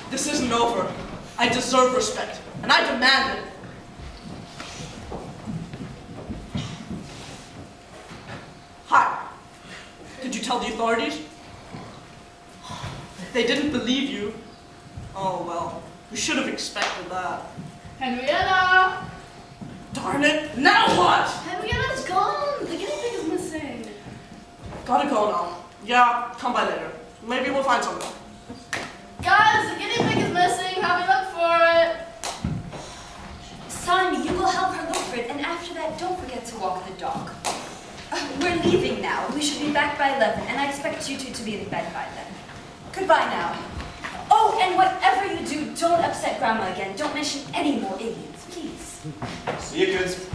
This isn't over. I deserve respect, and I demand it. Hi. Did you tell the authorities? They didn't believe you. Oh, well, we should have expected that. Henrietta! Darn it, now what? Henrietta's gone! The guinea pig is missing. Gotta go now. Yeah, come by later. Maybe we'll find something. Guys, the guinea pig is missing. Have a look for it. Son, you will help her look for it, and after that, don't forget to walk the dog. We're leaving now. We should be back by 11, and I expect you two to be in bed by then. Goodbye now. Oh, and whatever you do, don't upset Grandma again. Don't mention any more aliens, please. See you, kids.